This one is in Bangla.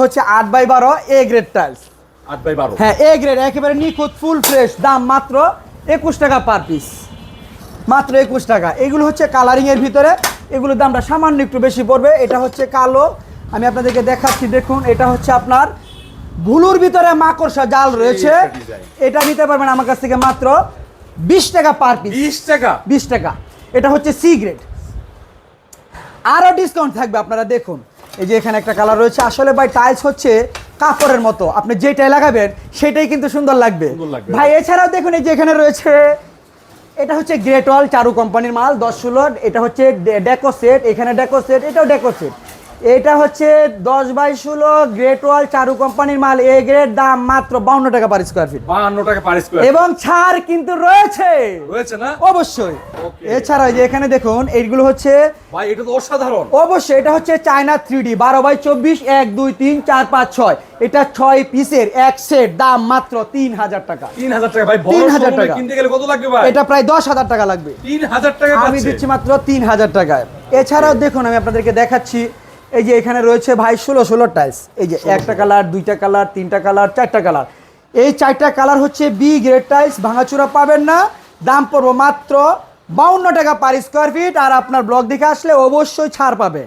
হচ্ছে 8x12 A grade tiles. 8x12 হ্যাঁ, এ গ্রেড একেবারে নিখুঁত ফুল ফ্রেশ, দাম মাত্র 21 টাকা পার পিস, মাত্র 21 টাকা। এগুলো হচ্ছে কালারিং এর ভিতরে, এগুলোর দামটা সামান্য একটু বেশি পড়বে। এটা হচ্ছে কালো, আমি আপনাদেরকে দেখাচ্ছি, দেখুন এটা হচ্ছে আপনার ব্লুর ভিতরে মাকড়সা জাল রয়েছে। এটা নিতে পারবেন আমার কাছ থেকে মাত্র 20 টাকা পার পিস। 20 টাকা? 20 টাকা। এটা হচ্ছে সি গ্রেড, আরও ডিসকাউন্ট থাকবে, আপনারা দেখুন। এই যে এখানে একটা কালার রয়েছে। আসলে ভাই টাইলস হচ্ছে কাপড়ের মতো, আপনি যেটাই লাগাবেন সেটাই কিন্তু সুন্দর লাগবে ভাই। এছাড়াও দেখুন এই যে এখানে রয়েছে, এটা হচ্ছে গ্রেট ওয়াল চারু কোম্পানির মাল 10-16। এটা হচ্ছে ডেকো সেট, এখানে ডেকো সেট, এটাও ডেকো সেট। এটা হচ্ছে 10x16 গ্রেট ওয়াল চারু কোম্পানির মাল, এ গ্রেড, দাম মাত্র 52 টাকা পার স্কয়ার ফিট। 52 টাকা পার স্কয়ার, এবং ছাড় কিন্তু রয়েছে, রয়েছে না? অবশ্যই। এছাড়াও যে এখানে দেখুন এইগুলো হচ্ছে ভাই এটা তো অসাধারণ। অবশ্যই, এটা হচ্ছে চায়না 3D 12x24, 1 2 3 4 5 6। এটা 6 পিসের এক সেট, দাম মাত্র 3000 টাকা। 3000 টাকা ভাই, বড় 3000 শোরুমে টাকা কিনতে গেলে কত লাগবে ভাই? এটা প্রায় 10,000 টাকা লাগবে। 3000 টাকা আমি দিচ্ছি মাত্র 3000 টাকায়। এছাড়াও দেখুন আমি আপনাদেরকে দেখাচ্ছি, এই যে এখানে রয়েছে ভাই 16 টাইলস। এই যে একটা কালার, দুইটা কালার, তিনটা কালার, চারটা কালার। এই চারটা কালার হচ্ছে বি গ্রেড টাইলস, ভাঙাচুরা পাবেন না। দাম পড়বো মাত্র 52 টাকা পার স্কয়ার ফিট। আর আপনার ব্লগ দেখে আসলে অবশ্যই ছাড় পাবে।